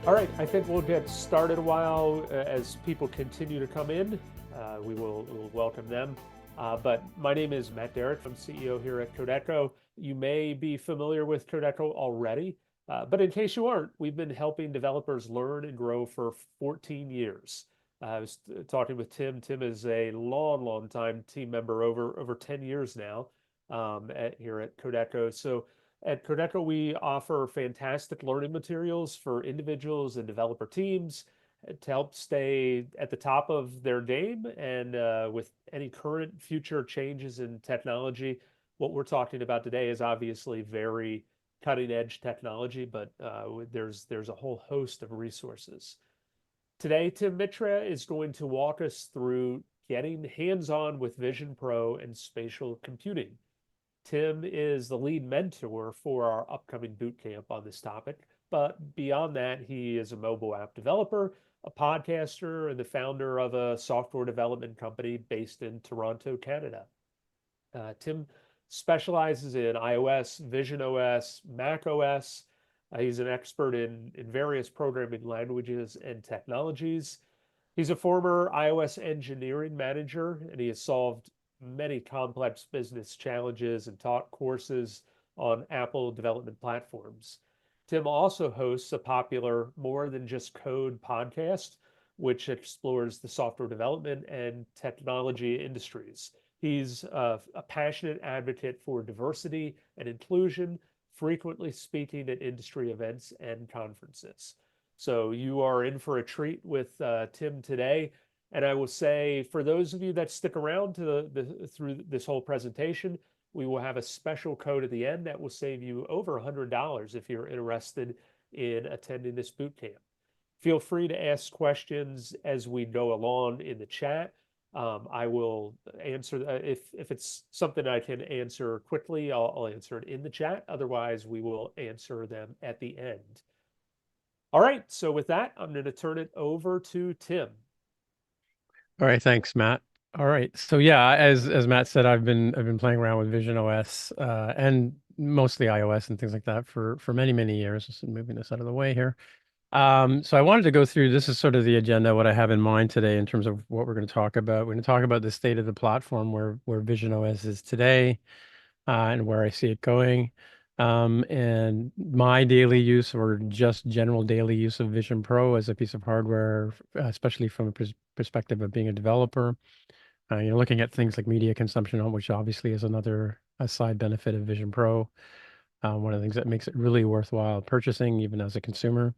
All right, I think we'll get started a while as people continue to come in. We will welcome them. But my name is Matt Derrick. I'm CEO here at Kodeco. You may be familiar with Kodeco already, but in case you aren't, we've been helping developers learn and grow for 14 years. I was talking with Tim. Tim is a long, long time team member, over 10 years now here at Kodeco. So at Kodeco, we offer fantastic learning materials for individuals and developer teams to help stay at the top of their game and with any current future changes in technology. What we're talking about today is obviously very cutting edge technology, but there's a whole host of resources. Today, Tim Mitra is going to walk us through getting hands-on with Vision Pro and spatial computing. Tim is the lead mentor for our upcoming bootcamp on this topic. But beyond that, he is a mobile app developer, a podcaster, and the founder of a software development company based in Toronto, Canada. Tim specializes in iOS, Vision OS, Mac OS. He's an expert in various programming languages and technologies. He's a former iOS engineering manager, and he has solved many complex business challenges and taught courses on Apple development platforms. Tim also hosts a popular More Than Just Code podcast, which explores the software development and technology industries. He's a passionate advocate for diversity and inclusion, frequently speaking at industry events and conferences. So you are in for a treat with Tim today. And I will say, for those of you that stick around to through this whole presentation, we will have a special code at the end that will save you over $100 if you're interested in attending this boot camp. Feel free to ask questions as we go along in the chat. I will answer if it's something I can answer quickly, I'll answer it in the chat. Otherwise, we will answer them at the end. All right, so with that, I'm going to turn it over to Tim. All right, thanks, Matt. All right, so yeah, as Matt said, I've been playing around with Vision OS and mostly iOS and things like that for many years. Just moving this out of the way here. So I wanted to go through. This is sort of the agenda, what I have in mind today in terms of what we're going to talk about. We're going to talk about the state of the platform where Vision OS is today, and where I see it going. And my daily use or just general daily use of Vision Pro as a piece of hardware, especially from a perspective of being a developer. Looking at things like media consumption, which obviously is a side benefit of Vision Pro. One of the things that makes it really worthwhile purchasing, even as a consumer.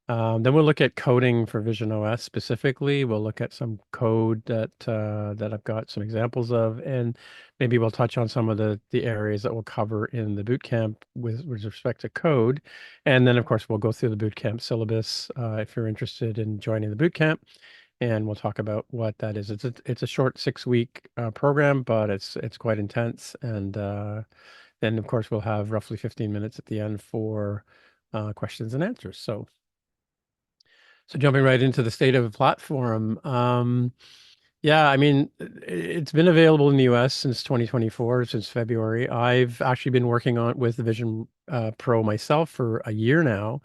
Then we'll look at coding for Vision OS specifically. We'll look at some code that I've got some examples of, and maybe we'll touch on some of the areas that we'll cover in the bootcamp with respect to code. And then, of course, we'll go through the bootcamp syllabus if you're interested in joining the bootcamp, and we'll talk about what that is. It's a short 6-week program, but it's quite intense. And then, of course, we'll have roughly 15 minutes at the end for questions and answers. So jumping right into the state of the platform, yeah, I mean, it's been available in the US since 2024, since February. I've actually been working on with the Vision Pro myself for a year now.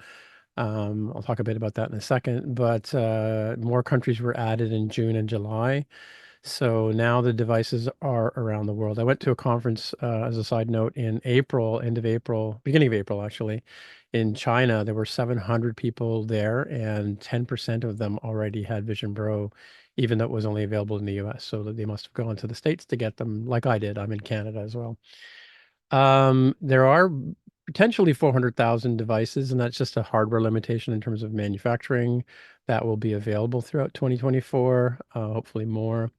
I'll talk a bit about that in a second, but more countries were added in June and July. So now the devices are around the world. I went to a conference, as a side note, in April, end of April, beginning of April, actually, in China. There were 700 people there, and 10% of them already had Vision Pro, even though it was only available in the US. So they must have gone to the States to get them, like I did. I'm in Canada as well. There are potentially 400,000 devices, and that's just a hardware limitation in terms of manufacturing that will be available throughout 2024, hopefully more.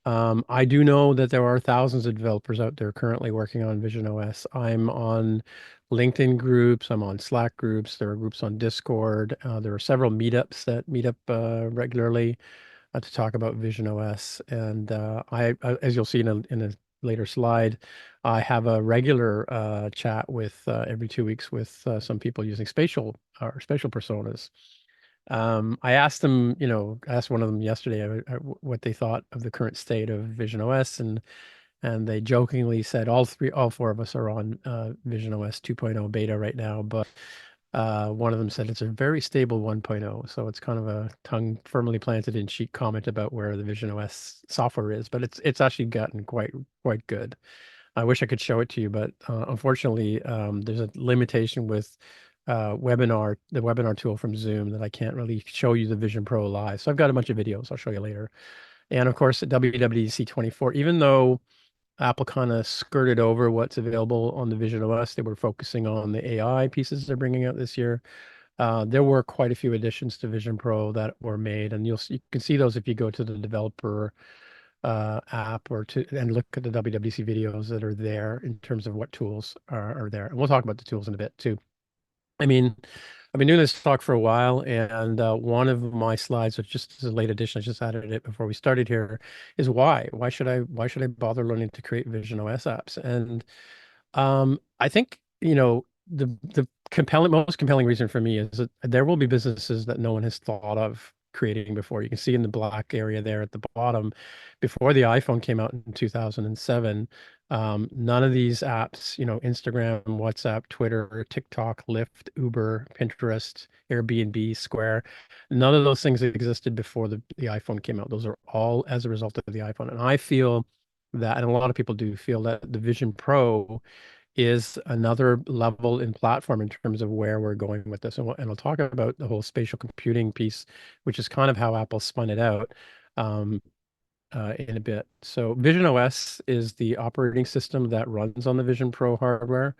I do know that there are thousands of developers out there currently working on Vision OS. I'm on LinkedIn groups, I'm on Slack groups, there are groups on Discord. There are several meetups that meet up regularly to talk about Vision OS. And as you'll see in a later slide, I have a regular chat with every 2 weeks with some people using spatial or spatial personas. I asked them, I asked one of them yesterday what they thought of the current state of Vision OS, and they jokingly said all four of us are on Vision OS 2.0 beta right now, but One of them said it's a very stable 1.0, so it's kind of a tongue firmly planted in cheek comment about where the Vision OS software is, but it's actually gotten quite good. I wish I could show it to you, but unfortunately, there's a limitation with the webinar tool from Zoom, that I can't really show you the Vision Pro live. So I've got a bunch of videos I'll show you later. And of course, at WWDC 24, even though Apple kind of skirted over what's available on the Vision OS, they were focusing on the AI pieces they're bringing out this year. There were quite a few additions to Vision Pro that were made, and you can see those if you go to the developer app and look at the WWDC videos that are there in terms of what tools are there. And we'll talk about the tools in a bit too. I mean, I've been doing this talk for a while, and one of my slides, which just is a late addition, I just added it before we started here, is why? Why should I bother learning to create Vision OS apps? And I think, the most compelling reason for me is that there will be businesses that no one has thought of creating before. You can see in the black area there at the bottom, before the iPhone came out in 2007, none of these apps, Instagram, WhatsApp, Twitter, TikTok, Lyft, Uber, Pinterest, Airbnb, Square, none of those things existed before the iPhone came out. Those are all as a result of the iPhone. And I feel that, and a lot of people do feel that the Vision Pro is another level in platform in terms of where we're going with this. And I'll talk about the whole spatial computing piece, which is kind of how Apple spun it out um, in a bit. So Vision OS is the operating system that runs on the Vision Pro hardware.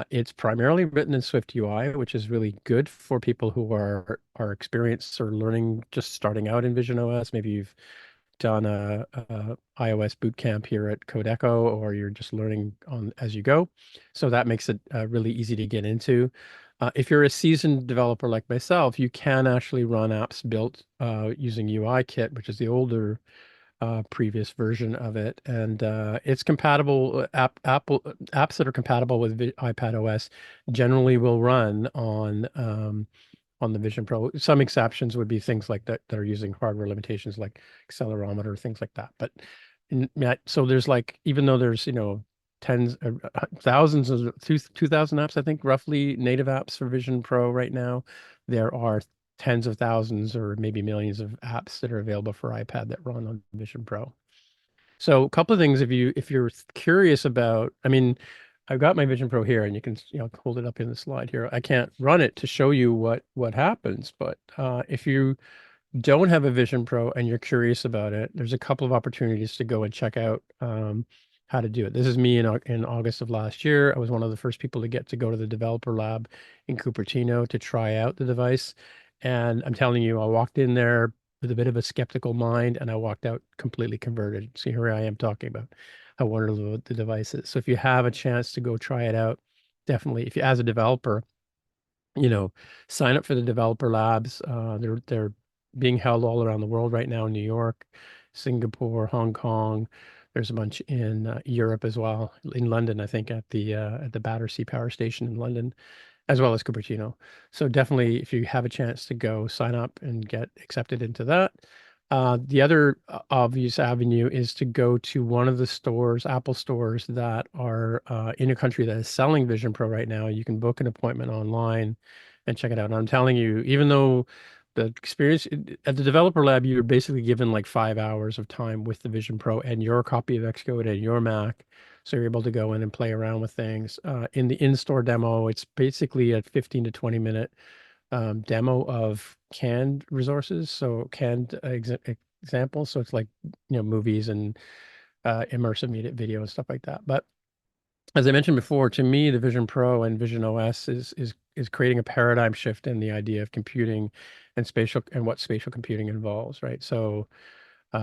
It's primarily written in Swift UI, which is really good for people who are experienced or learning, just starting out in Vision OS. Maybe you've done a iOS bootcamp here at Kodeco, or you're just learning on as you go. So that makes it really easy to get into. If you're a seasoned developer like myself, you can actually run apps built using UIKit, which is the older previous version of it, and it's compatible. Apps that are compatible with iPad OS generally will run on the Vision Pro. Some exceptions would be things like that are using hardware limitations like accelerometer, things like that. But so there's like, even though there's, tens, thousands of 2,000 apps, I think, roughly native apps for Vision Pro right now, there are tens of thousands or maybe millions of apps that are available for iPad that run on Vision Pro. So a couple of things, if you're curious about, I mean, I've got my Vision Pro here, and you can hold it up in the slide here. I can't run it to show you what happens, but if you don't have a Vision Pro and you're curious about it, there's a couple of opportunities to go and check out how to do it. This is me in August of last year. I was one of the first people to get to go to the developer lab in Cupertino to try out the device. And I'm telling you, I walked in there with a bit of a skeptical mind, and I walked out completely converted. So here I am talking about how wonderful the device is. So if you have a chance to go try it out, definitely, if you, as a developer, sign up for the developer labs. They're being held all around the world right now in New York, Singapore, Hong Kong. There's a bunch in Europe as well, in London, I think, at the Battersea Power Station in London, as well as Cupertino. So definitely, if you have a chance to go, sign up and get accepted into that. The other obvious avenue is to go to one of the stores, Apple stores, that are in a country that is selling Vision Pro right now. You can book an appointment online and check it out. And I'm telling you, even though the experience at the developer lab, you're basically given like 5 hours of time with the Vision Pro and your copy of Xcode and your Mac. So you're able to go in and play around with things. In the in-store demo, it's basically a 15 to 20 minute demo of canned resources, so canned examples. So it's like, movies and immersive media video and stuff like that. But as I mentioned before, to me, the Vision Pro and Vision OS is creating a paradigm shift in the idea of computing and what spatial computing involves, right? So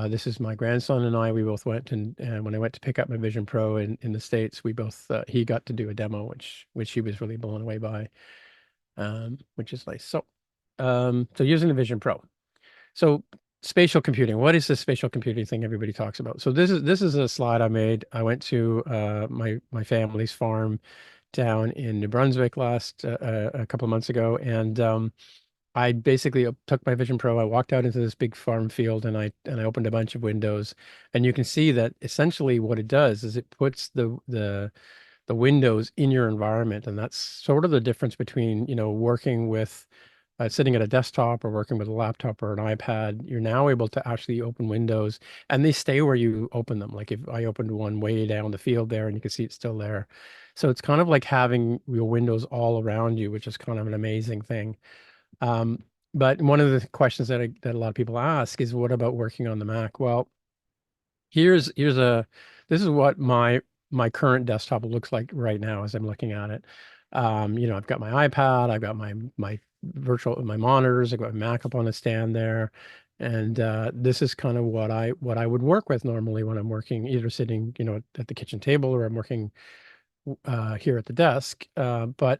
this is my grandson and I. We both went, and when I went to pick up my Vision Pro in the States, we both he got to do a demo, which he was really blown away by, which is nice. So using the Vision Pro. So spatial computing. What is this spatial computing thing everybody talks about? So this is a slide I made. I went to my family's farm down in New Brunswick a couple of months ago, and I basically took my Vision Pro. I walked out into this big farm field, and I opened a bunch of windows, and you can see that essentially what it does is it puts the the windows in your environment. And that's sort of the difference between, working with sitting at a desktop or working with a laptop or an iPad. You're now able to actually open windows and they stay where you open them. Like if I opened one way down the field there and you can see it's still there. So it's kind of like having your windows all around you, which is kind of an amazing thing. Um, but one of the questions that a lot of people ask is, what about working on the Mac? Well, here's a this is what my current desktop looks like right now as I'm looking at it. I've got my iPad, I've got my monitors, I've got my Mac up on a stand there, and this is kind of what I would work with normally when I'm working, either sitting, at the kitchen table or I'm working here at the desk. But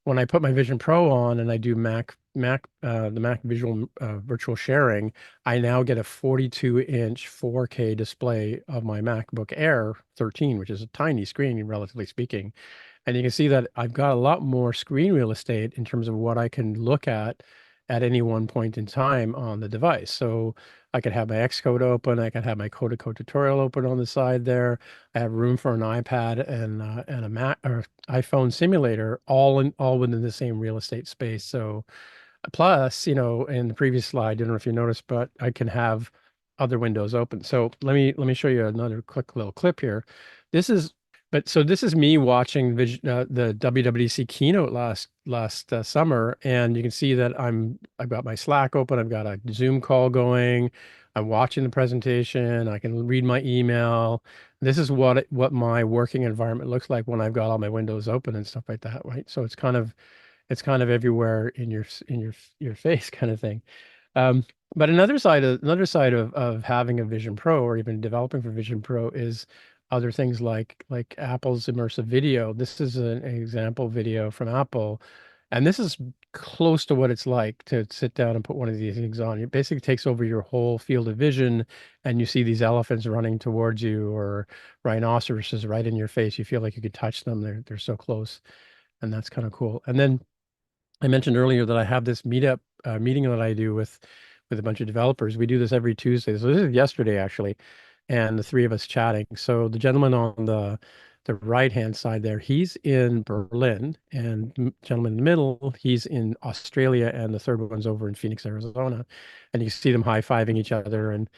when I put my Vision Pro on and I do the Mac Visual Virtual Sharing, I now get a 42-inch 4K display of my MacBook Air 13, which is a tiny screen, relatively speaking. And you can see that I've got a lot more screen real estate in terms of what I can look at any one point in time on the device. So I could have my Xcode open, I could have my Kodeco tutorial open on the side there. I have room for an iPad and a Mac or iPhone simulator, all within the same real estate space. So plus, in the previous slide, I don't know if you noticed, but I can have other windows open. So let me show you another quick little clip here. This is this is me watching the WWDC keynote last summer, and you can see that I've got my Slack open, I've got a Zoom call going, I'm watching the presentation, I can read my email. This is what my working environment looks like when I've got all my windows open and stuff like that, right? So it's kind of everywhere in your face kind of thing. But another side of having a Vision Pro or even developing for Vision Pro is other things like Apple's immersive video. This is an example video from Apple, and this is close to what it's like to sit down and put one of these things on. It basically takes over your whole field of vision, and you see these elephants running towards you or rhinoceroses right in your face. You feel like you could touch them. They're so close, and that's kind of cool. And then I mentioned earlier that I have this meeting that I do with a bunch of developers. We do this every Tuesday. So this is yesterday actually, and the three of us chatting. So the gentleman on the right-hand side there, he's in Berlin, and the gentleman in the middle, he's in Australia, and the third one's over in Phoenix, Arizona. And you see them high-fiving each other and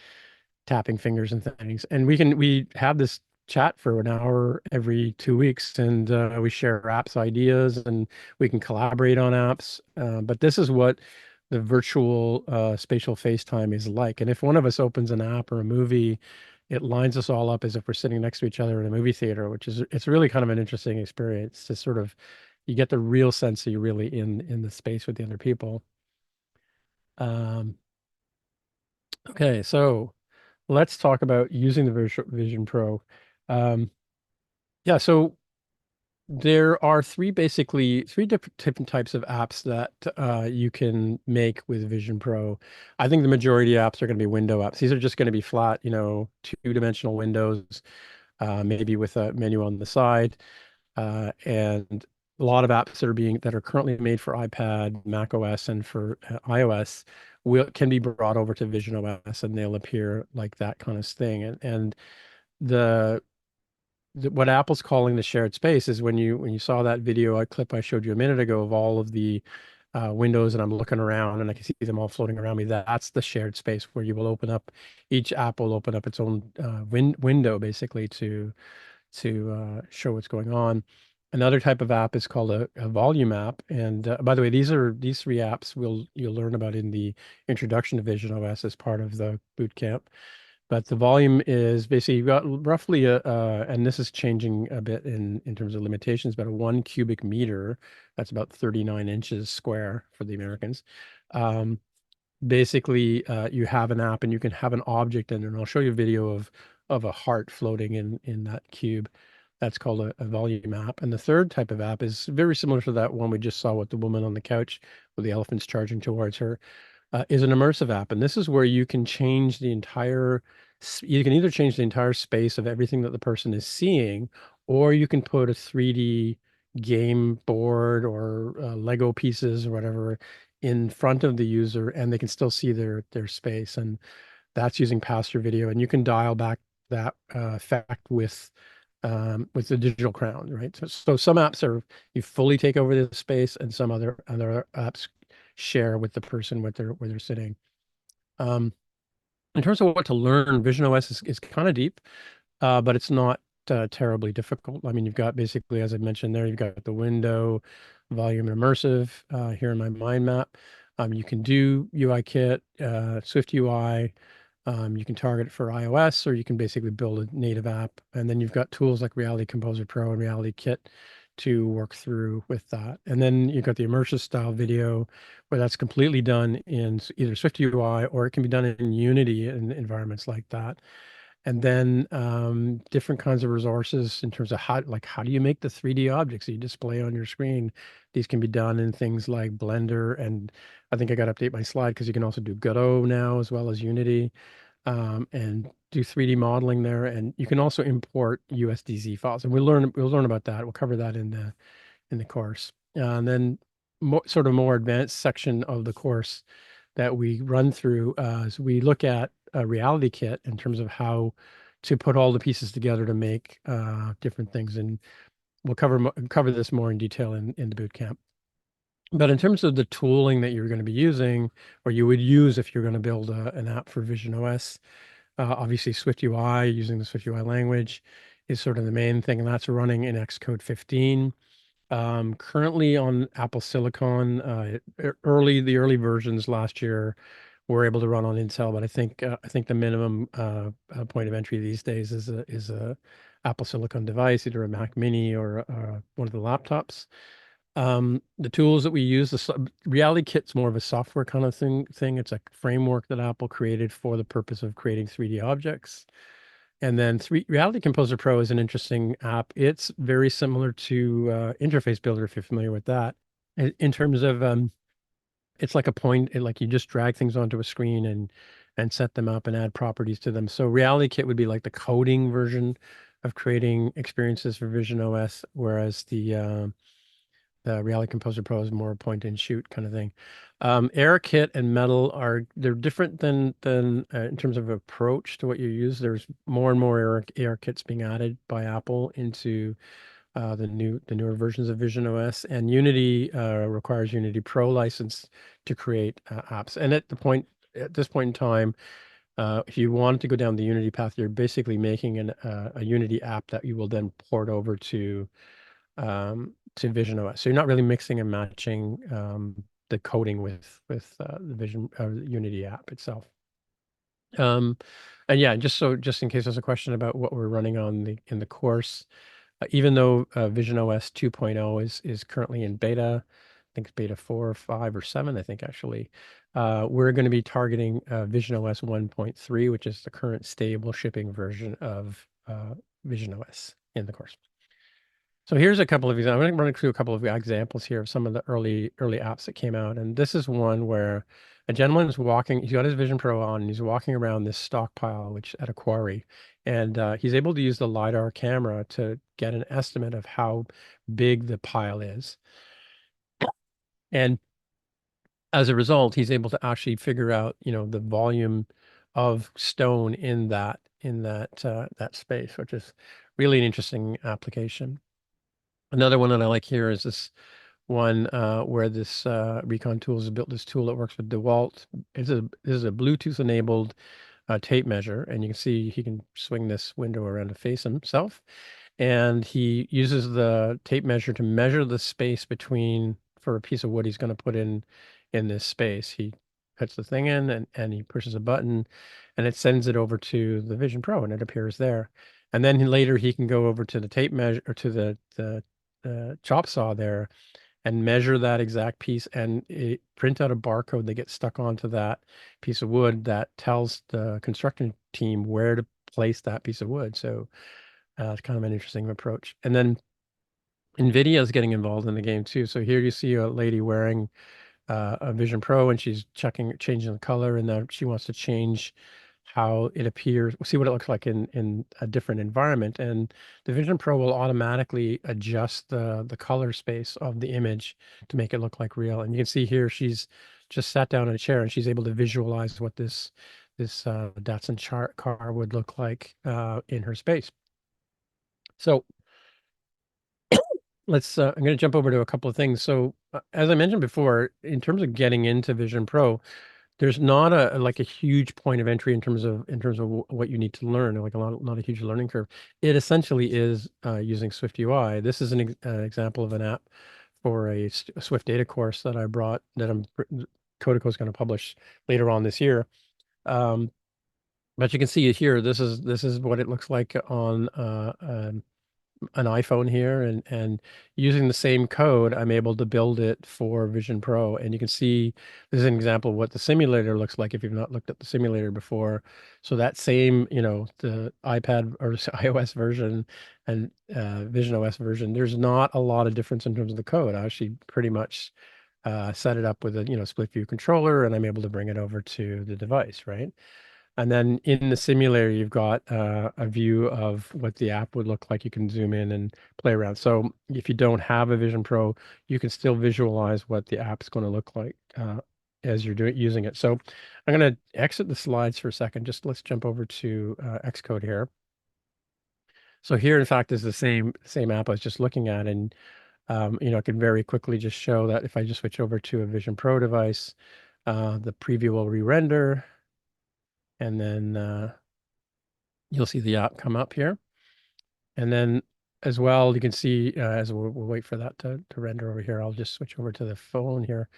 tapping fingers and things. And we have this chat for an hour every 2 weeks, and we share apps ideas, and we can collaborate on apps. But this is what the virtual spatial FaceTime is like. And if one of us opens an app or a movie, it lines us all up as if we're sitting next to each other in a movie theater, it's really kind of an interesting experience to sort of, you get the real sense that you're really in the space with the other people. Um, okay, so let's talk about using the Vision Pro. Um, yeah, so there are three different types of apps that you can make with Vision Pro. I think the majority of apps are going to be window apps. These are just going to be flat, two-dimensional windows, maybe with a menu on the side. And a lot of apps that are currently made for iPad, Mac OS, and for iOS can be brought over to Vision OS, and they'll appear like that kind of thing. And the what Apple's calling the shared space is when you saw that video clip I showed you a minute ago of all of the windows, and I'm looking around and I can see them all floating around me. That's the shared space where you will each app will open up its own window basically to show what's going on. Another type of app is called a volume app. And by the way, these three apps you'll learn about in the introduction to Vision OS as part of the boot camp. But the volume is basically, you've got roughly and this is changing a bit in terms of limitations, but a 1 cubic meter, that's about 39 inches square for the Americans. Basically, you have an app and you can have an object in it. And I'll show you a video of a heart floating in that cube. That's called a volume app. And the third type of app is very similar to that one we just saw with the woman on the couch with the elephants charging towards her, is an immersive app. And this is where you can you can either change the entire space of everything that the person is seeing, or you can put a 3D game board or Lego pieces or whatever in front of the user, and they can still see their space. And that's using pass-through video, and you can dial back that effect with with the digital crown, right? So some apps are you fully take over the space, and some other apps share with the person where they're sitting. Um, in terms of what to learn, Vision OS is kind of deep, but it's not terribly difficult. I mean, you've got basically, as I mentioned there, you've got the window, volume, and immersive here in my mind map. You can do UIKit, Swift UI. You can target it for iOS, or you can basically build a native app. And then you've got tools like Reality Composer Pro and Reality Kit to work through with that. And then you've got the immersive style video, where that's completely done in either Swift UI, or it can be done in Unity in environments like that. And then different kinds of resources in terms of how do you make the 3D objects that you display on your screen? These can be done in things like Blender, and I think I got to update my slide because you can also do Godot now as well as Unity, and do 3D modeling there. And you can also import USDZ files, and we'll learn about that. We'll cover that in the course. And then sort of more advanced section of the course that we run through is we look at a reality kit in terms of how to put all the pieces together to make different things. And we'll cover this more in detail in the boot camp. But in terms of the tooling that you're going to be using, or you would use if you're going to build an app for Vision OS, obviously Swift UI, using the Swift UI language is sort of the main thing, and that's running in Xcode 15. Currently on Apple Silicon, the early versions last year were able to run on Intel, but I think the minimum point of entry these days is a Apple Silicon device, either a Mac Mini or one of the laptops. The tools that we use, Reality Kit's more of a software kind of thing. It's a framework that Apple created for the purpose of creating 3D objects. And then Reality Composer Pro is an interesting app. It's very similar to Interface Builder, if you're familiar with that, in terms of it's like like you just drag things onto a screen and set them up and add properties to them. So Reality Kit would be like the coding version of creating experiences for Vision OS, whereas the Reality Composer Pro is more point and shoot kind of thing. AirKit and Metal they're different than in terms of approach to what you use. There's more and more AirKits being added by Apple into the newer versions of Vision OS, and Unity requires Unity Pro license to create apps. And at this point in time, if you want to go down the Unity path, you're basically making a Unity app that you will then port over to Vision OS. So you're not really mixing and matching the coding with the Vision Unity app itself. And yeah, just in case there's a question about what we're running on in the course, even though Vision OS 2.0 is currently in beta, I think it's beta 4 or 5 or 7, I think actually, we're going to be targeting Vision OS 1.3, which is the current stable shipping version of Vision OS in the course. So here's a couple of examples. I'm going to run through a couple of examples here of some of the early apps that came out. And this is one where a gentleman is walking, he's got his Vision Pro on, and he's walking around this stockpile, which at a quarry. And he's able to use the LiDAR camera to get an estimate of how big the pile is. And as a result, he's able to actually figure out, the volume of stone in that that space, which is really an interesting application. Another one that I like here is this one where this Recon Tools has built this tool that works with DeWalt. This is a Bluetooth enabled tape measure, and you can see he can swing this window around to face himself. And he uses the tape measure to measure the space for a piece of wood he's going to put in this space. He puts the thing in and he pushes a button, and it sends it over to the Vision Pro, and it appears there. And then later he can go over to the tape measure, or to the chop saw there, and measure that exact piece, and print out a barcode that gets stuck onto that piece of wood that tells the construction team where to place that piece of wood. So it's kind of an interesting approach. And then NVIDIA is getting involved in the game too. So here you see a lady wearing a Vision Pro, and she's changing the color, and now she wants to change how it appears, see what it looks like in a different environment. And the Vision Pro will automatically adjust the color space of the image to make it look like real. And you can see here she's just sat down in a chair, and she's able to visualize what this Datsun car would look like in her space. So I'm going to jump over to a couple of things. So as I mentioned before, in terms of getting into Vision Pro, there's not like a huge point of entry in terms of what you need to learn, like not a huge learning curve. It essentially is using Swift UI. This is an example of an app for a Swift data course that I brought that Kodeco is going to publish later on this year. Um, but you can see it here. This is what it looks like on an iPhone here, and using the same code, I'm able to build it for Vision Pro. And you can see this is an example of what the simulator looks like if you've not looked at the simulator before. So that same, the iPad or iOS version and Vision OS version, there's not a lot of difference in terms of the code. I actually pretty much set it up with a, split view controller, and I'm able to bring it over to the device, right? And then in the simulator, you've got a view of what the app would look like. You can zoom in and play around. So if you don't have a Vision Pro, you can still visualize what the app's going to look like as you're using it. So I'm going to exit the slides for a second. Just let's jump over to Xcode here. So here, in fact, is the same app I was just looking at, and I can very quickly just show that if I just switch over to a Vision Pro device, the preview will re-render. And then you'll see the app come up here. And then as well, you can see as we'll wait for that to render over here, I'll just switch over to the phone here.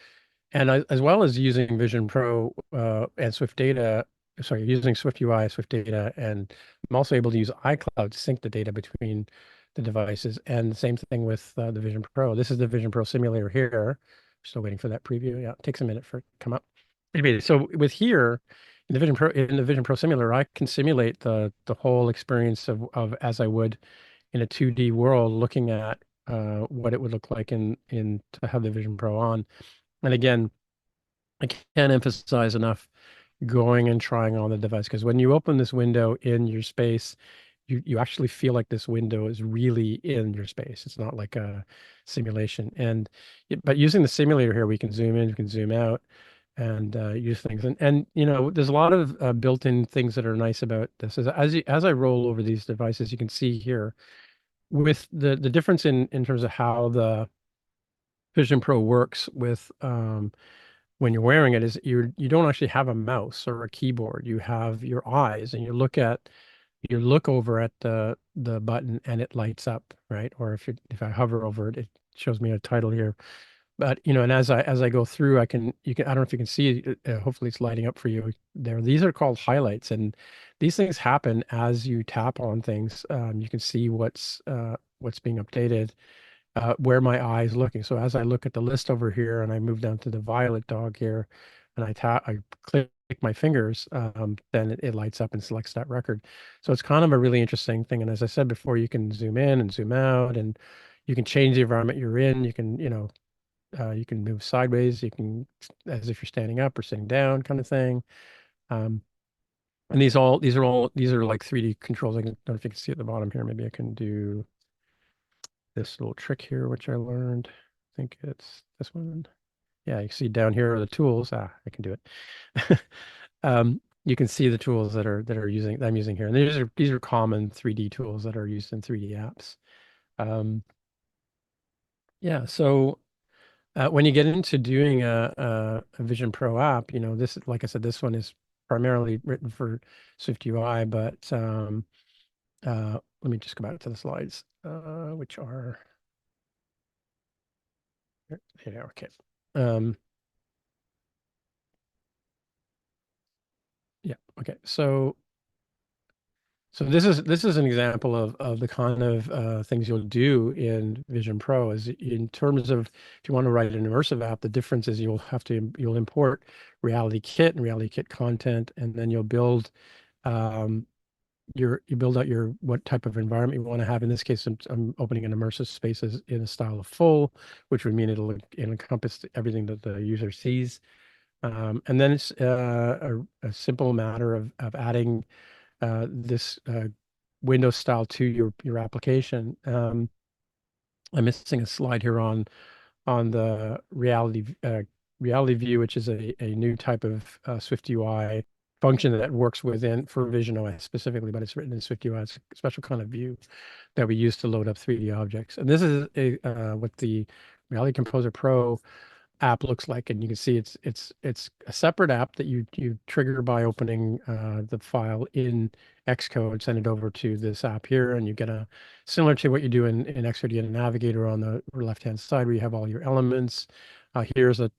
And as well as using Vision Pro and Swift Data, sorry, using Swift UI, Swift Data, and I'm also able to use iCloud to sync the data between the devices. And the same thing with the Vision Pro. This is the Vision Pro simulator here. Still waiting for that preview. Yeah, it takes a minute for it to come up. Anyway, so with here in the Vision Pro simulator, I can simulate the whole experience of as I would in a 2D world, looking at what it would look like in to have the Vision Pro on. And again, I can't emphasize enough going and trying on the device, because when you open this window in your space, you actually feel like this window is really in your space. It's not like a simulation. But using the simulator here, we can zoom in, we can zoom out, and use things. And there's a lot of built-in things that are nice about this. As I roll over these devices, you can see here with the difference in terms of how the Vision Pro works with when you're wearing it is you don't actually have a mouse or a keyboard. You have your eyes, and you look over at the button and it lights up, right? Or if I hover over it, it shows me a title here. But and as I go through, I don't know if you can see it, hopefully it's lighting up for you there. These are called highlights, and these things happen as you tap on things. You can see what's being updated, where my eye is looking. So as I look at the list over here and I move down to the violet dog here, and I click my fingers, then it lights up and selects that record. So it's kind of a really interesting thing. And as I said before, you can zoom in and zoom out, and you can change the environment you're in. You can move sideways. You can, as if you're standing up or sitting down, kind of thing. Um, and these are like 3D controls. I don't know if you can see at the bottom here. Maybe I can do this little trick here, which I learned. I think it's this one. Yeah, you can see down here are the tools. I can do it. You can see the tools that I'm using here, and these are common 3D tools that are used in 3D apps. Yeah, so when you get into doing a Vision Pro app, this, like I said, this one is primarily written for Swift UI, but let me just go back to the slides, which are here. Okay. Yeah. Okay. So this is an example of the kind of things you'll do in Vision Pro. Is in terms of if you want to write an immersive app, the difference is you'll import Reality Kit and Reality Kit content, and then you'll build you build out your what type of environment you want to have. In this case, I'm opening an immersive space in a style of full, which would mean it'll encompass everything that the user sees. And then it's a simple matter of adding this Windows style to your application. I'm missing a slide here on the reality view, which is a new type of Swift UI function that works within for Vision OS specifically, but it's written in SwiftUI. It's a special kind of view that we use to load up 3D objects. And this is what the Reality Composer Pro app looks like, and you can see it's a separate app that you trigger by opening the file in Xcode, send it over to this app here, and you get a similar to what you do in Xcode. You get a navigator on the left-hand side where you have all your elements. Here's a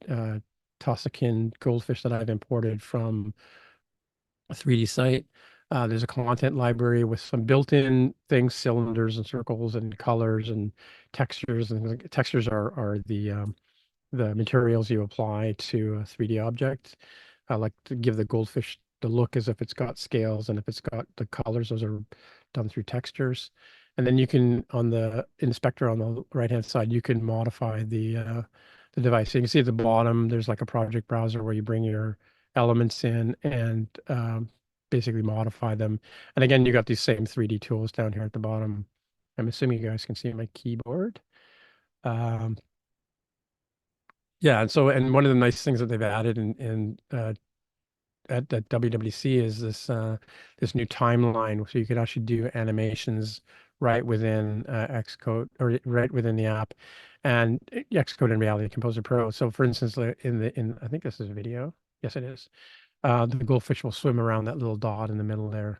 Tosakin goldfish that I've imported from a 3D site. There's a content library with some built-in things, cylinders and circles and colors and textures. And textures are the materials you apply to a 3D object. I like to give the goldfish the look as if it's got scales, and if it's got the colors, those are done through textures. And then you can, on the inspector on the right-hand side, you can modify the device. So you can see at the bottom, there's like a project browser where you bring your elements in and basically modify them. And again, you got these same 3D tools down here at the bottom. I'm assuming you guys can see my keyboard. Yeah, and one of the nice things that they've added at WWC is this new timeline, so you could actually do animations right within Xcode, or right within the app, and Xcode and Reality Composer Pro. So, for instance, in I think this is a video. Yes, it is. The goldfish will swim around that little dot in the middle there,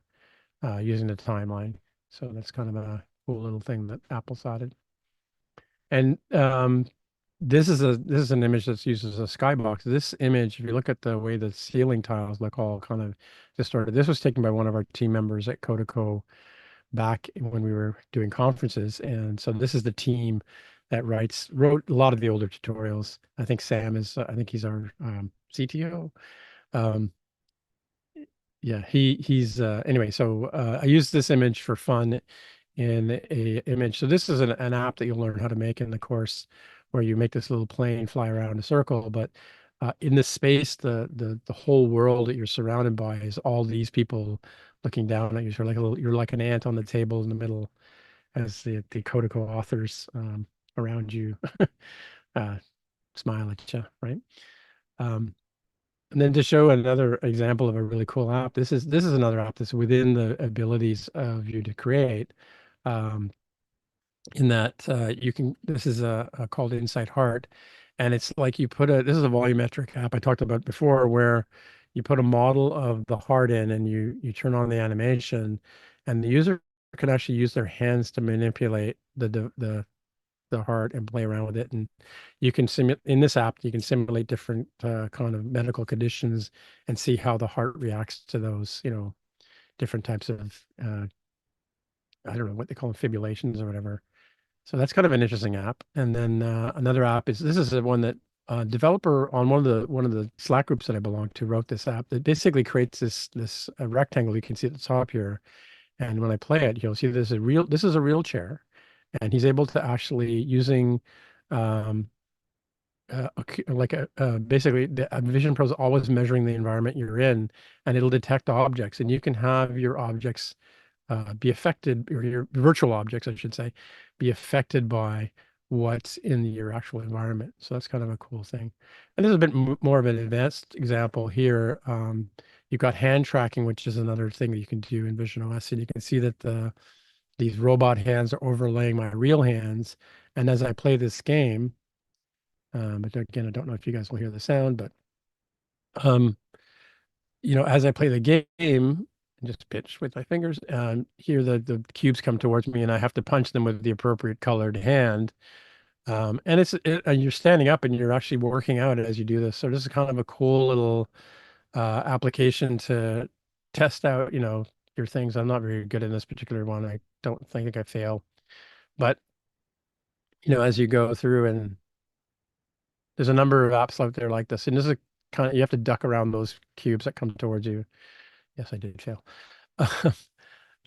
using the timeline. So that's kind of a cool little thing that Apple's added. And this is an image that's used as a skybox. This image, if you look at the way the ceiling tiles look all kind of distorted, this was taken by one of our team members at Kodeco back when we were doing conferences. And so this is the team that wrote a lot of the older tutorials. I think Sam is, I think he's our CTO. Yeah, he's anyway. So I used this image for fun in a image. So this is an app that you'll learn how to make in the course, where you make this little plane fly around a circle. But in this space, the whole world that you're surrounded by is all these people looking down at you. So you're like an ant on the table in the middle, as the Kodeco authors around you smile at you, right? And then to show another example of a really cool app, this is another app that's within the abilities of you to create. In that you can, this is called Insight Heart, and it's like this is a volumetric app I talked about before, where you put a model of the heart in, and you turn on the animation, and the user can actually use their hands to manipulate the heart and play around with it. And you can simulate in this app, you can simulate different kind of medical conditions and see how the heart reacts to those, different types of I don't know what they call them, fibrillations or whatever. So that's kind of an interesting app. And then another app is the one that developer on one of the Slack groups that I belong to wrote this app that basically creates this rectangle you can see at the top here. And when I play it, you'll see this is a real chair, and he's able to actually using basically the Vision Pro is always measuring the environment you're in, and it'll detect objects, and you can have your objects be affected, or your virtual objects, I should say, be affected by what's in your actual environment. So that's kind of a cool thing. And this is a bit more of an advanced example here. You've got hand tracking, which is another thing that you can do in Vision OS, and you can see that these robot hands are overlaying my real hands. And as I play this game, but again, I don't know if you guys will hear the sound, but as I play the game and just pitch with my fingers, here the cubes come towards me, and I have to punch them with the appropriate colored hand. And and you're standing up, and you're actually working out as you do this. So this is kind of a cool little application to test out, your things. I'm not very good in this particular one. I don't think I fail, but as you go through, and there's a number of apps out there like this, and this is kind of, you have to duck around those cubes that come towards you. Yes, I did fail.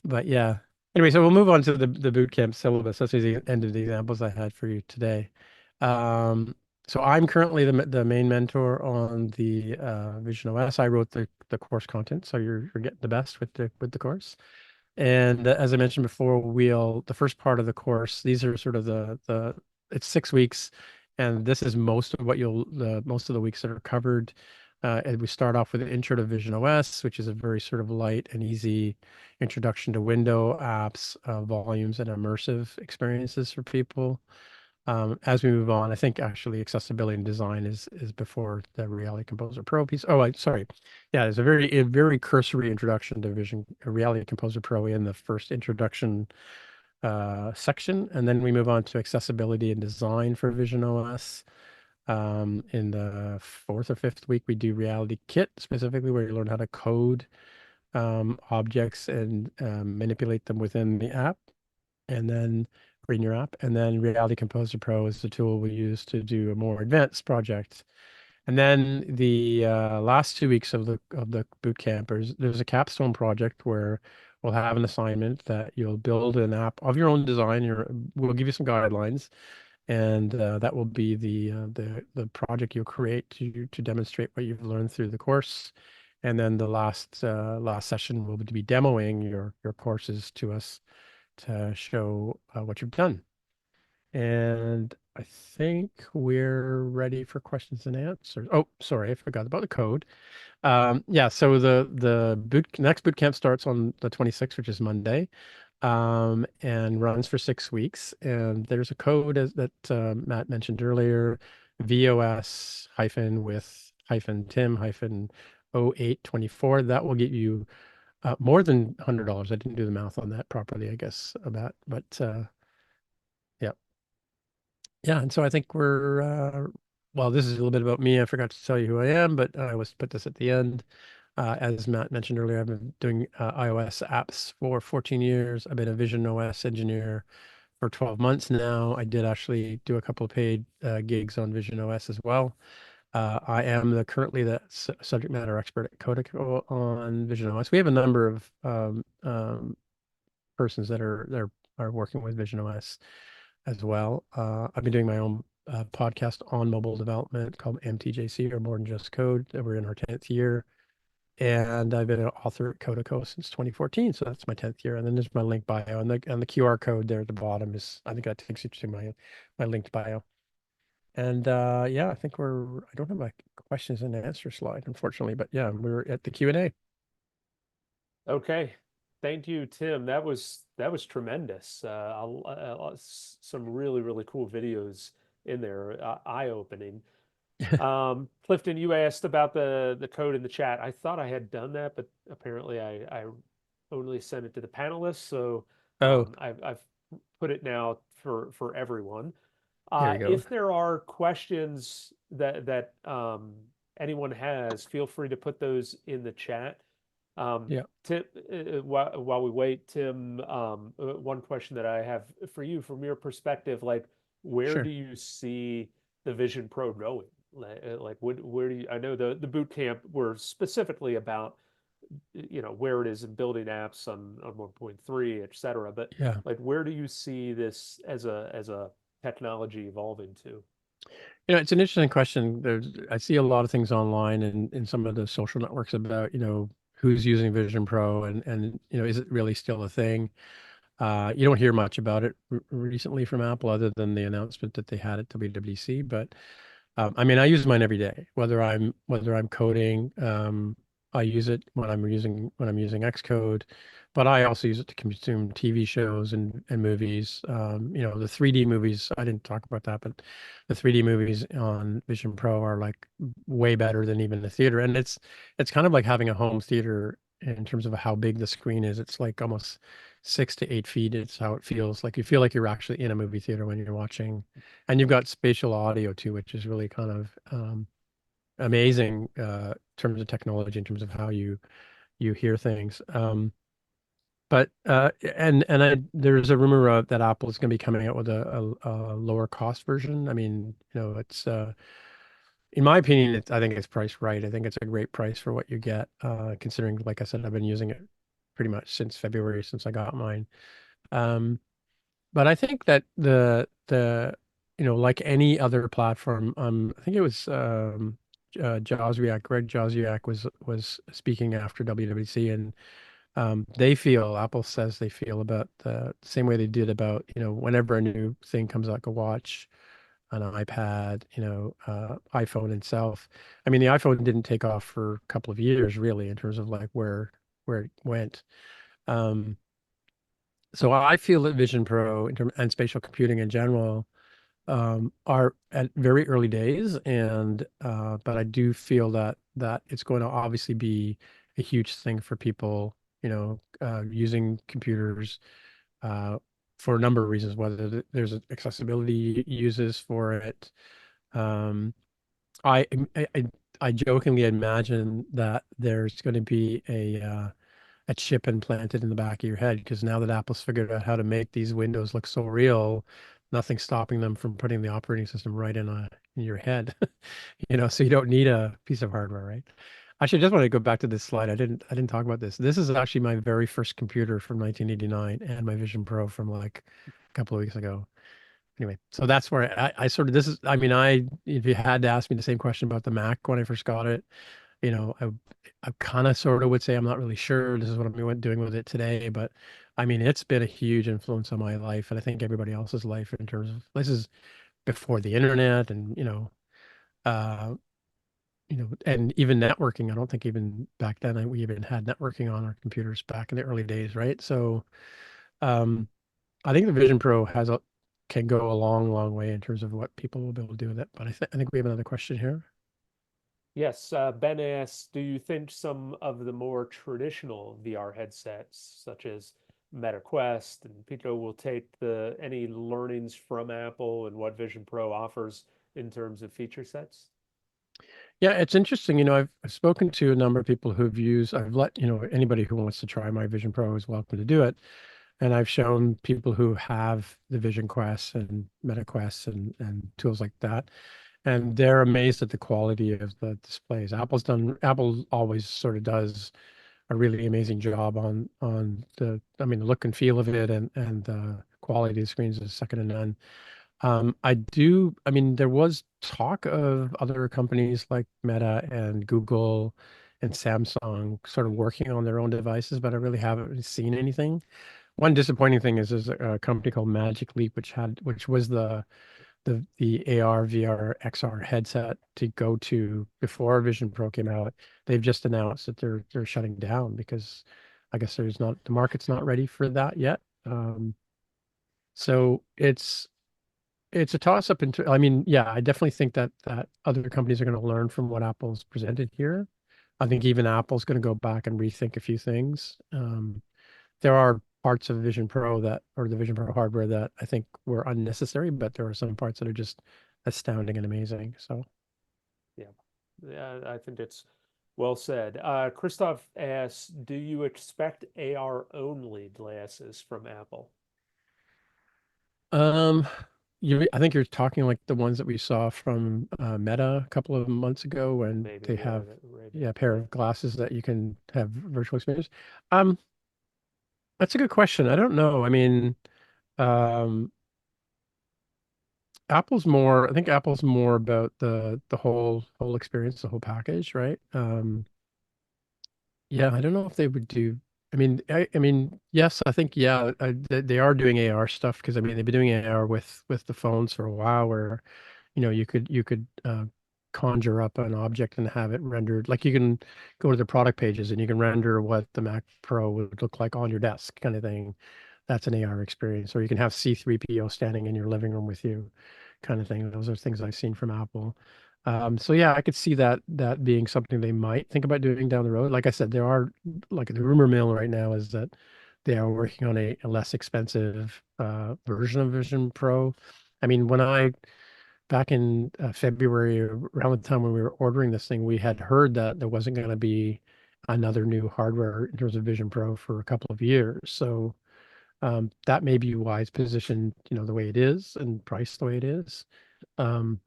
But yeah. Anyway, so we'll move on to the bootcamp syllabus. That's the end of the examples I had for you today. So I'm currently the main mentor on the Vision OS. I wrote the course content, so you're getting the best with the course. And as I mentioned before, the first part of the course, these are sort of it's 6 weeks, and this is most of the weeks that are covered. And we start off with an intro to Vision OS, which is a very sort of light and easy introduction to window apps, volumes, and immersive experiences for people. As we move on, I think actually accessibility and design is before the Reality Composer Pro piece. Oh, sorry. Yeah, there's a very cursory introduction to Reality Composer Pro in the first introduction section, and then we move on to accessibility and design for Vision OS. In the fourth or fifth week, we do Reality Kit, specifically where you learn how to code objects and manipulate them within the app, and then in your app. And then Reality Composer Pro is the tool we use to do a more advanced project. And then the last 2 weeks of the boot camp, there's a capstone project where we'll have an assignment that you'll build an app of your own design. We'll give you some guidelines, and that will be the project you'll create to demonstrate what you've learned through the course. And then the last session will be demoing your courses to us to show what you've done. And I think we're ready for questions and answers. Oh, sorry, I forgot about the code. Yeah, so the next boot camp starts on the 26th, which is Monday, and runs for 6 weeks. And there's a code that Matt mentioned earlier, VOS hyphen with hyphen Tim hyphen 0824. That will get you more than $100. I didn't do the math on that properly, I guess, about, but yeah. Yeah, and so I think well, this is a little bit about me. I forgot to tell you who I am, but I always put this at the end. As Matt mentioned earlier, I've been doing iOS apps for 14 years. I've been a Vision OS engineer for 12 months now. I did actually do a couple of paid gigs on Vision OS as well. I am currently the subject matter expert at Kodeco on Vision OS. We have a number of persons that are working with Vision OS as well. I've been doing my own podcast on mobile development called MTJC, or More Than Just Code. We're in our 10th year. And I've been an author at Kodeco since 2014. So that's my 10th year. And then there's my link bio. And the QR code there at the bottom is, I think that takes you to my linked bio. And yeah, I think I don't have my questions and answer slide, unfortunately, but yeah, we're at the Q&A. Okay. Thank you, Tim. That was tremendous. Some really, really cool videos in there, eye-opening. Clifton, you asked about the code in the chat. I thought I had done that, but apparently I only sent it to the panelists. So Oh, I've put it now for everyone. here we go. If there are questions that anyone has, feel free to put those in the chat. Yeah, Tim, while we wait, Tim, one question that I have for you from your perspective, like where do sure. you see the Vision Pro going? Like where do you, I know the boot camp were specifically about, where it is in building apps on 1.3, et cetera, but Yeah. like where do you see this as a technology evolving to? It's an interesting question. I see a lot of things online and in some of the social networks about, who's using Vision Pro and is it really still a thing? You don't hear much about it recently from Apple other than the announcement that they had at WWDC, but I mean, I use mine every day, whether I'm coding. I use it when I'm using Xcode, but I also use it to consume TV shows and movies. The 3D movies. I didn't talk about that, but the 3D movies on Vision Pro are like way better than even the theater, and it's kind of like having a home theater in terms of how big the screen is. It's like almost 6 to 8 feet. It's how it feels like. You feel like you're actually in a movie theater when you're watching, and you've got spatial audio too, which is really kind of amazing in terms of technology, in terms of how you hear things. But there's a rumor that Apple is going to be coming out with a lower cost version. I mean, it's in my opinion, I think it's priced right. I think it's a great price for what you get, considering, like I said, I've been using it pretty much since February, since I got mine. Um, but I think that like any other platform, I think it was Greg Joswiak was speaking after WWDC, and Apple says they feel about the same way they did about, whenever a new thing comes out, like a watch, an iPad, iPhone itself. I mean, the iPhone didn't take off for a couple of years, really, in terms of like where it went. Um, so I feel that Vision Pro and spatial computing in general are at very early days, and but I do feel that it's going to obviously be a huge thing for people, using computers uh, for a number of reasons, whether there's accessibility uses for it. Um, I, I I I jokingly imagine that there's going to be a chip implanted in the back of your head, because now that Apple's figured out how to make these windows look so real, nothing's stopping them from putting the operating system right in your head. So you don't need a piece of hardware, right? Actually, I just want to go back to this slide. I didn't talk about this. This is actually my very first computer from 1989 and my Vision Pro from like a couple of weeks ago. Anyway, so that's where I sort of this is. I mean, if you had to ask me the same question about the Mac when I first got it, you know, I I kind of sort of would say I'm not really sure this is what I'm doing with it today, but I mean, it's been a huge influence on my life, and I think everybody else's life in terms of this is before the internet, and uh, and even networking. I don't think even back then we even had networking on our computers back in the early days, right? So, um, I think the Vision Pro can go a long, long way in terms of what people will be able to do with it. But I think we have another question here. Yes, Ben asks, do you think some of the more traditional VR headsets, such as Meta Quest and Pico, will take the any learnings from Apple and what Vision Pro offers in terms of feature sets? Yeah, it's interesting. I've spoken to a number of people who've used, I've let, anybody who wants to try my Vision Pro is welcome to do it. And I've shown people who have the Vision Quest and Meta Quest and tools like that. And they're amazed at the quality of the displays. Apple always sort of does a really amazing job on I mean, the look and feel of it, and the quality of the screens is second to none. I mean, there was talk of other companies like Meta and Google and Samsung sort of working on their own devices, but I really haven't really seen anything. One disappointing thing is there's a company called Magic Leap, which was the AR, VR, XR headset to go to before Vision Pro came out. They've just announced that they're shutting down because I guess the market's not ready for that yet. So it's a toss up into, I mean, yeah, I definitely think that other companies are going to learn from what Apple's presented here. I think even Apple's going to go back and rethink a few things. There are parts of Vision Pro or the Vision Pro hardware that I think were unnecessary, but there are some parts that are just astounding and amazing. So, Yeah, yeah, I think it's well said. Christoph asks, do you expect AR only glasses from Apple? um, I think you're talking like the ones that we saw from Meta a couple of months ago when Maybe, they yeah, have, Ray-Ban, yeah, a pair yeah. of glasses that you can have virtual experience. Um, that's a good question. I don't know. I mean, um, I think Apple's more about the whole experience, the whole package, right? Yeah, I don't know if they would do. I mean, yes, I think yeah, they are doing AR stuff because I mean they've been doing AR with the phones for a while, where you could conjure up an object and have it rendered. Like you can go to the product pages and you can render what the Mac Pro would look like on your desk, kind of thing. That's an AR experience. Or you can have C3PO standing in your living room with you, kind of thing. Those are things I've seen from Apple. So yeah, I could see that being something they might think about doing down the road. Like I said, there are like the rumor mill right now is that they are working on a less expensive version of Vision Pro. I mean, back in February, around the time when we were ordering this thing, we had heard that there wasn't going to be another new hardware in terms of Vision Pro for a couple of years. So that may be why it's positioned, the way it is and priced the way it is. Um,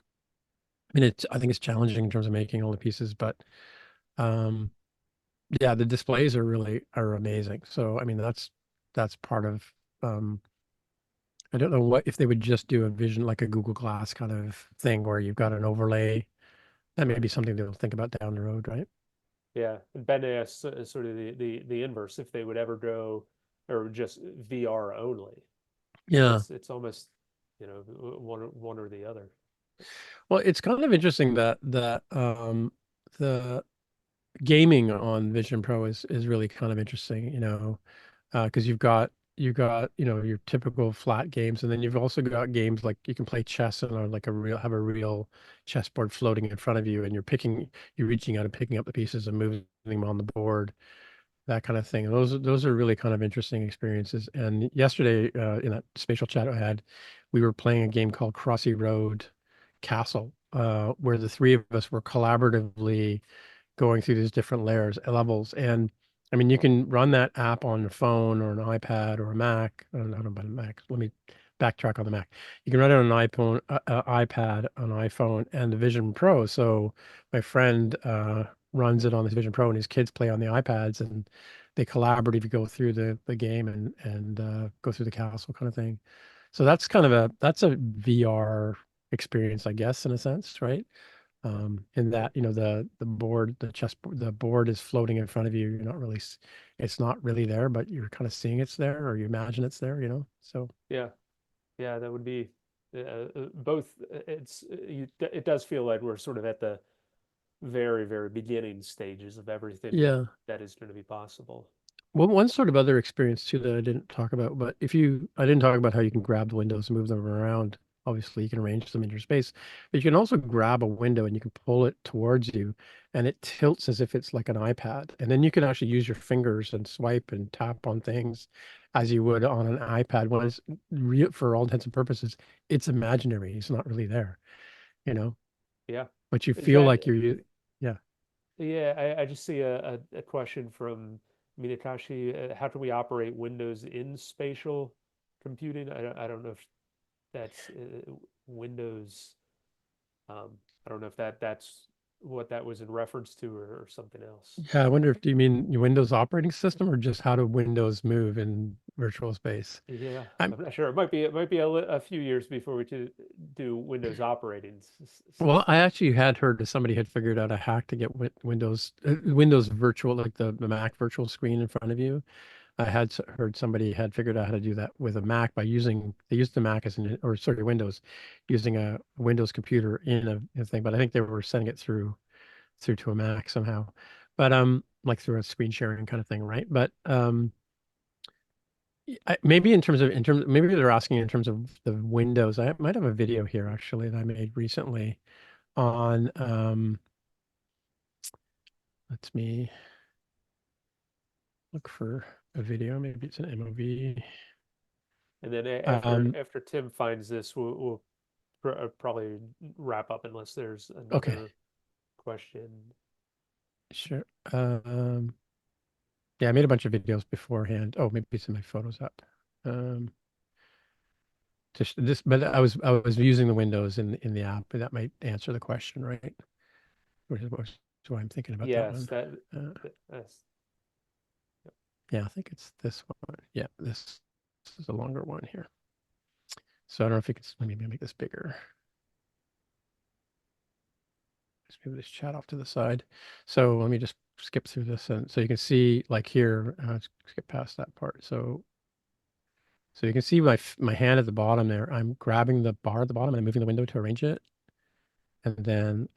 I think it's challenging in terms of making all the pieces, but um, yeah, the displays are amazing. So I mean, that's part of. Um, I don't know what if they would just do a vision like a Google Glass kind of thing where you've got an overlay. That may be something they'll think about down the road, right? Yeah, and Ben asks sort of the inverse, if they would ever go or just VR only. Yeah. It's almost, one or the other. Well, it's kind of interesting that the gaming on Vision Pro is really kind of interesting, because you've got your typical flat games, and then you've also got games like you can play chess and like have a real chessboard floating in front of you, and you're reaching out and picking up the pieces and moving them on the board, that kind of thing. And those are really kind of interesting experiences. And yesterday, in that spatial chat I had, we were playing a game called Crossy Road Castle, where the three of us were collaboratively going through these different levels. And I mean, you can run that app on your phone or an iPad or a Mac. I don't know about a Mac. Let me backtrack on the Mac. You can run it on an iPhone, iPad, an iPhone, and the Vision Pro. So my friend runs it on his Vision Pro, and his kids play on the iPads, and they collaboratively go through the game and go through the castle kind of thing. So that's a VR experience, I guess, in a sense, right? In Yeah, that the board is floating in front of you. It's not really there, but you're kind of seeing it's there, or you imagine it's there. So yeah, yeah. That would be both. It does feel like we're sort of at the very, very beginning stages of everything yeah. that is going to be possible. Well, one sort of other experience too that I didn't talk about, but I didn't talk about how you can grab the windows and move them around. Obviously, you can arrange them in your space, but you can also grab a window and you can pull it towards you, and it tilts as if it's like an iPad. And then you can actually use your fingers and swipe and tap on things as you would on an iPad. When it's real, for all intents and purposes, it's imaginary. It's not really there, you know, Yeah. but you Is feel that like yeah. Yeah, I just see a question from Minakashi. How can we operate Windows in spatial computing? I don't know if that's Windows. I don't know if that's what that was in reference to or something else. Yeah, I wonder if do you mean your Windows operating system or just how do Windows move in virtual space? Yeah, I'm I'm not sure. It might be a few years before we do Windows operating well, I system. actually had heard that somebody had figured out a hack to get Windows virtual, like the Mac virtual screen in front of you. I had heard somebody had figured out how to do that with a Mac by they used the Mac as or sorry, Windows, using a Windows computer in a thing, but I think they were sending it through to a Mac somehow, but like through a screen sharing kind of thing, right? But maybe maybe they're asking in terms of the Windows. I might have a video here actually that I made recently on let me look for a video. Maybe it's an MOV. And then Um, after Tim finds this, we'll probably wrap up unless there's okay, another question. sure. Yeah, I made a bunch of videos beforehand. Oh, maybe it's in my Photos app. Um, just this, but I was using the Windows in the app, but that might answer the question, right? Which is why I'm thinking about that Yes, one. that Uh, that's yeah, I think it's this one. Yeah, this is a longer one here. So I don't know if you can, let me make this bigger. Just move this chat off to the side. So let me just skip through this. And so you can see like here, skip past that part. So you can see my hand at the bottom there. I'm grabbing the bar at the bottom and I'm moving the window to arrange it. And then,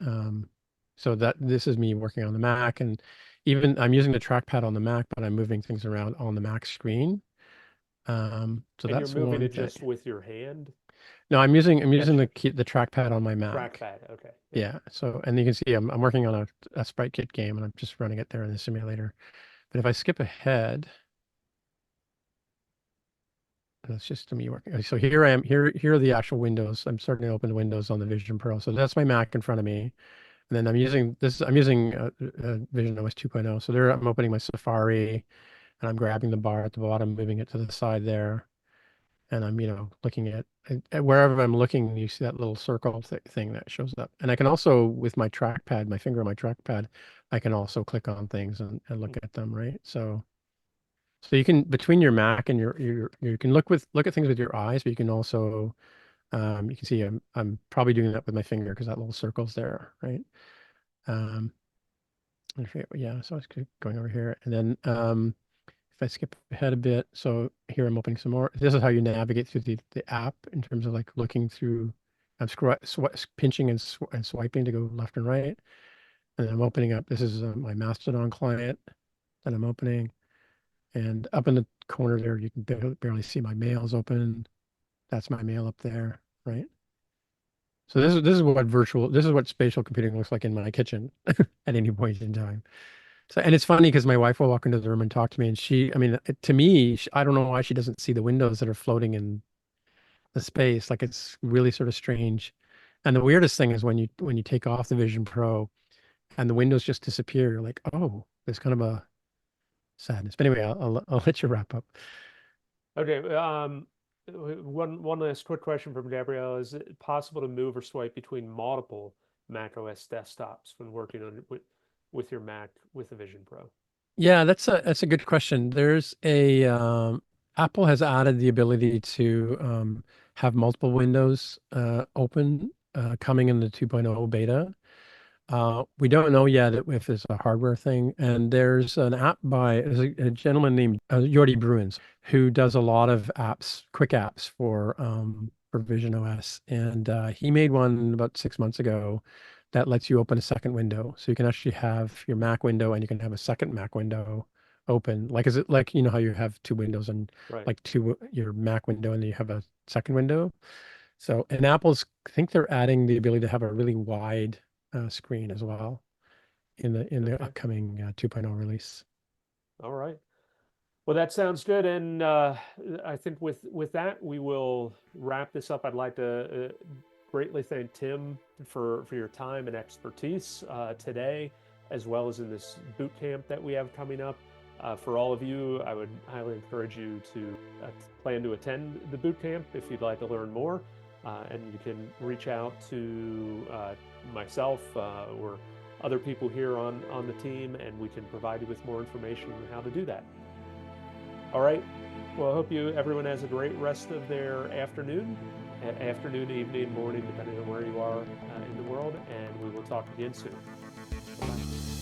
so that this is me working on the Mac, and even I'm using the trackpad on the Mac, but I'm moving things around on the Mac screen. So and you're that's moving one it thing. just with your hand. No, I'm using Gotcha. the trackpad on my Mac. Trackpad. Okay. Yeah. Yeah. So, and you can see I'm working on a Sprite Kit game, and I'm just running it there in the simulator. But if I skip ahead, that's just me working. So here I am. Here are the actual windows. I'm starting to open the windows on the Vision Pro. So that's my Mac in front of me. And then I'm using Vision OS 2.0. So there I'm opening my Safari, and I'm grabbing the bar at the bottom, moving it to the side there. And I'm, looking at wherever I'm looking, you see that little circle thing that shows up. And I can also, with my trackpad, my finger on my trackpad, I can also click on things and look Hmm. at them, right? So you can, between your Mac and you can look at things with your eyes, but you can also, you can see I'm probably doing that with my finger because that little circle's there, right? Um, yeah, so I was going over here, and then if I skip ahead a bit, so here I'm opening some more. This is how you navigate through the app in terms of like looking through I'm pinching and swiping to go left and right. And I'm opening up. This is my Mastodon client that I'm opening. And up in the corner there, you can barely see my mails open. That's my mail up there, right? So this is what spatial computing looks like in my kitchen at any point in time. So, and it's funny because my wife will walk into the room and talk to me, and I mean, to me, I don't know why she doesn't see the windows that are floating in the space. Like it's really sort of strange. And the weirdest thing is when you take off the Vision Pro and the windows just disappear. You're like, oh, there's kind of a sadness. But anyway, I'll let you wrap up. Okay. One last quick question from Gabrielle. Is it possible to move or swipe between multiple Mac OS desktops when working on with your Mac with the Vision Pro? Yeah, that's a good question. There's a Apple has added the ability to have multiple windows open coming in the 2.0 beta. We don't know yet if it's a hardware thing. And there's an app there's a gentleman named Jordi Bruins who does a lot of apps, quick apps for Vision OS. And he made one about 6 months ago that lets you open a second window. So you can actually have your Mac window and you can have a second Mac window open. Like, is it like, you know, how you have two windows and Right. like your Mac window and then you have a second window? So, and I think they're adding the ability to have a really wide screen as well in the Okay. upcoming 2.0 release. All right. Well, that sounds good. And I think with that, we will wrap this up. I'd like to greatly thank Tim for your time and expertise today, as well as in this boot camp that we have coming up. For all of you, I would highly encourage you to plan to attend the boot camp if you'd like to learn more. And you can reach out to myself or other people here on the team, and we can provide you with more information on how to do that. All right. Well, I hope everyone has a great rest of their afternoon, evening, morning, depending on where you are in the world, and we will talk again soon. Bye-bye.